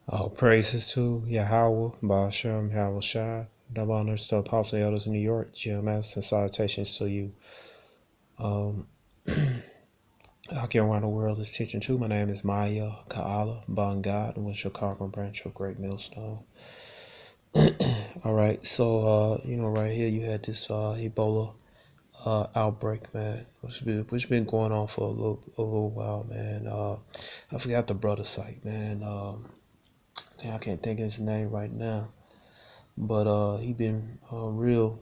All praises to Yahweh, Ba'ashem, Yahweh Shai, double honors to Apostle Elders in New York, GMS, and salutations to you. Out here around the world is teaching too. My name is Maya Ka'ala, Bon God, and with Chicago branch of Great Millstone. All right, so right here you had this Ebola outbreak, man, which been going on for a little while, man. I forgot the brother site, man. I can't think of his name right now. But he been real.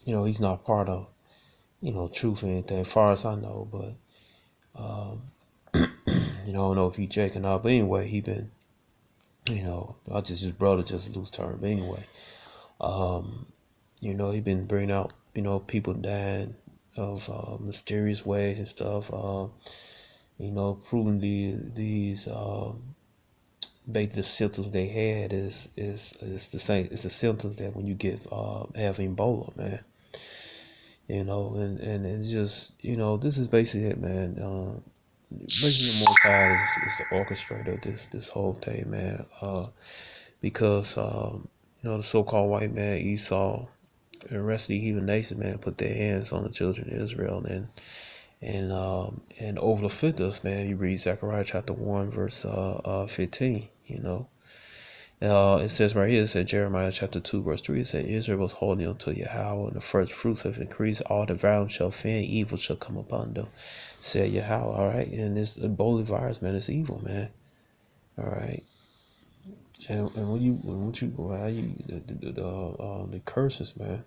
He's not part of truth or anything, as far as I know. But I don't know if he jaking up. But anyway, he been I just his brother just loose term. But anyway, he been bringing out people dying of mysterious ways and stuff. Proving these basically the symptoms they had is the same. It's the symptoms that when you get have Ebola, man. And it's just this is basically it, man. Basically, the Most High is the orchestrator of this whole thing, man. Because the so-called white man Esau and the rest of the heathen nations, man, put their hands on the children of Israel, and overlooked us, man. You read Zechariah chapter 1 verse 15. It says right here, it said Jeremiah chapter 2 verse 3, it said Israel was holding unto Yahweh, and the first fruits have increased, all the violence shall fend, evil shall come upon them, said Yahweh. All right, and this Ebola virus, man, it's evil, man. All right, and the curses, man.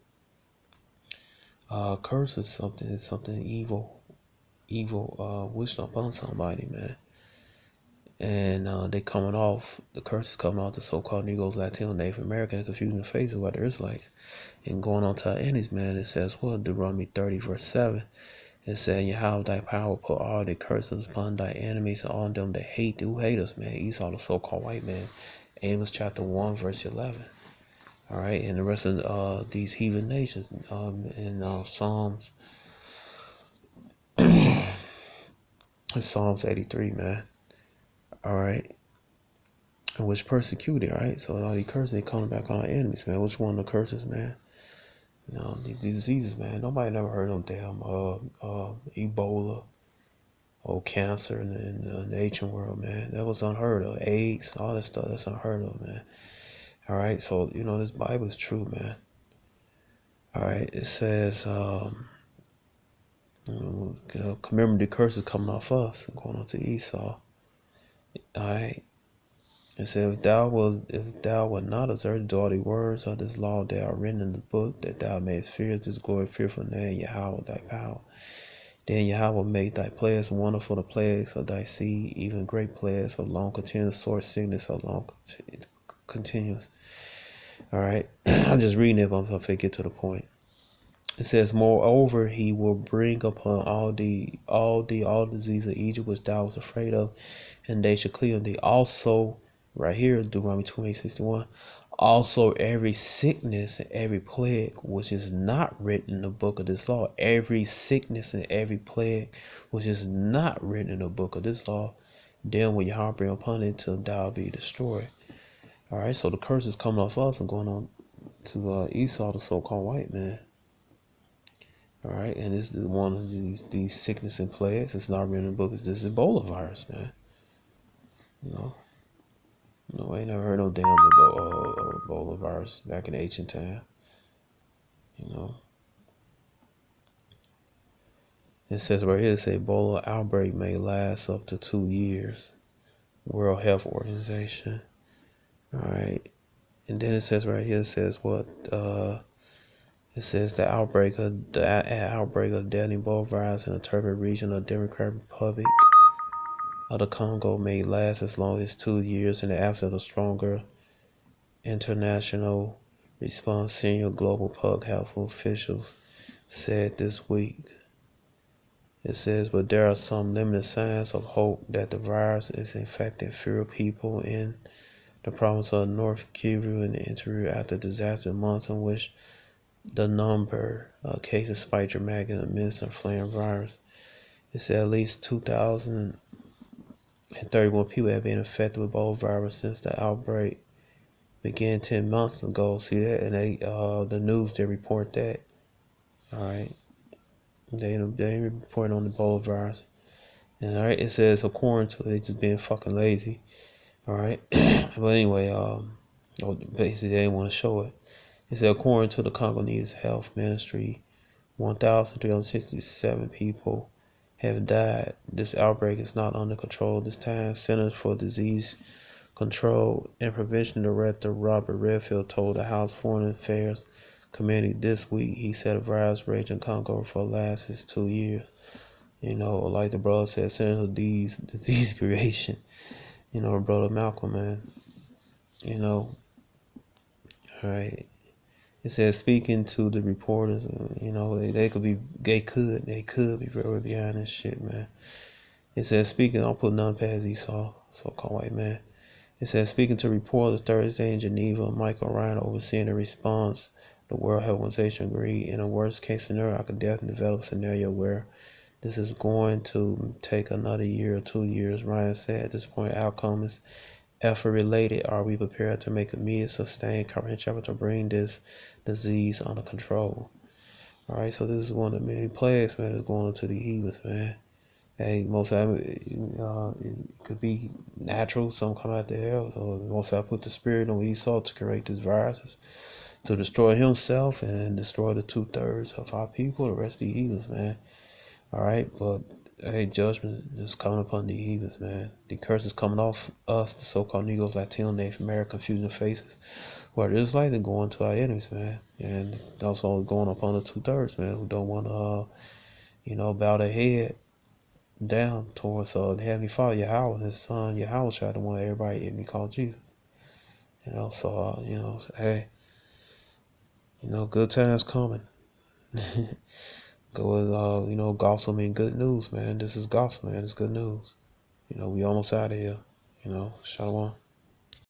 Curse is something evil wished upon somebody, man. And they coming off, the curse is coming off the so-called Negroes, Latino, Native American, and confusing the face of the Israelites. And going on to our enemies, man, it says, Deuteronomy 30, verse 7, it said, Yahweh thy power put all the curses upon thy enemies and on them that who hate us, man. Esau, the so-called white man. Amos chapter 1, verse 11. All right, and the rest of these heathen nations in Psalms, Psalms 83, man. All right. Which persecuted, right? So all these curses, they coming back on our enemies, man. Which one of the curses, man? These diseases, man. Nobody never heard of them damn Ebola or cancer in the ancient world, man. That was unheard of. AIDS, all that stuff, that's unheard of, man. All right, so this Bible is true, man. All right, it says, commemorate the curses coming off us and going on to Esau. All right. It said, if thou wilt not observe all the words of this law that are written in the book, that thou mayest fear this glory, fearful name, Yahweh thy power. Then Yahweh will make thy plagues wonderful, the plagues of thy seed, even great plagues of long continuous sore sickness of long continuous. All right, I'm just reading it, but I'm gonna get to the point. It says, moreover, he will bring upon all disease of Egypt which thou was afraid of, and they shall clear thee. Also, right here, Deuteronomy 28:61. Also, every sickness and every plague which is not written in the book of this law, every sickness and every plague which is not written in the book of this law, then will Yahweh bring upon it till thou be destroyed. All right, so the curse is coming off us and going on to Esau, the so-called white man. All right, and this is one of these sickness and plagues. It's not written in the book. It's this Ebola virus, man. I ain't never heard no damn Ebola virus back in ancient time. It says right here, it says Ebola outbreak may last up to 2 years. World Health Organization. All right, and then it says right here, it says what? It says the outbreak of deadly Ebola virus in the turbid region of the Democratic Republic of the Congo may last as long as 2 years in the absence of stronger international response, senior global public health officials said this week. It says, but there are some limited signs of hope that the virus is infecting fewer people in the province of North Kivu in the interior after disaster months in which the number of cases spiked dramatically amidst the flaring virus. It said at least 2,000 and 31 people have been infected with Ebola virus since the outbreak began 10 months ago. See that? And the news, they report that. All right. They report on the Ebola virus. And all right, it says according to they just being fucking lazy. All right. But anyway, basically they didn't want to show it. It said according to the Congolese Health Ministry, 1,367 people have died. This outbreak is not under control this time. Centers for Disease Control and Prevention Director Robert Redfield told the House Foreign Affairs Committee this week. He said a virus raging in Congo for the last 2 years. You know, like the brother said, Centers for Disease Creation. You know, brother Malcolm, man. You know, all right. It says speaking to the reporters, you know, they could be very behind this shit, man. It says speaking, I'll put none past Esau, so-called white man. It says speaking to reporters Thursday in Geneva, Michael Ryan overseeing the response. The World Health Organization agreed in a worst case scenario, I could definitely develop a scenario where this is going to take another year or 2 years. Ryan said at this point, outcome is effort related. Are we prepared to make immediate, sustained, comprehensive effort to bring this disease under control? All right, so this is one of the many plagues, man, that's going into the heathens, man. Hey, most of it could be natural, some come out the hell. So most of I put the spirit on Esau to create these viruses, to destroy himself and destroy the 2/3 of our people, the rest of the heathens, man. All right, but hey, judgment is coming upon the heathens, man. The curse is coming off us, the so-called Negroes, Latino, Native American, fusion faces, where it is like they're going to our enemies, man, and also going upon the 2/3, man, who don't want to, bow their head down towards the Heavenly Father, Yahweh, and His Son, Yahweh, tried to want everybody to be called Jesus. So hey, good times coming. Go with gospel mean good news, man. This is gospel, man. It's good news. We almost out of here. Shalom.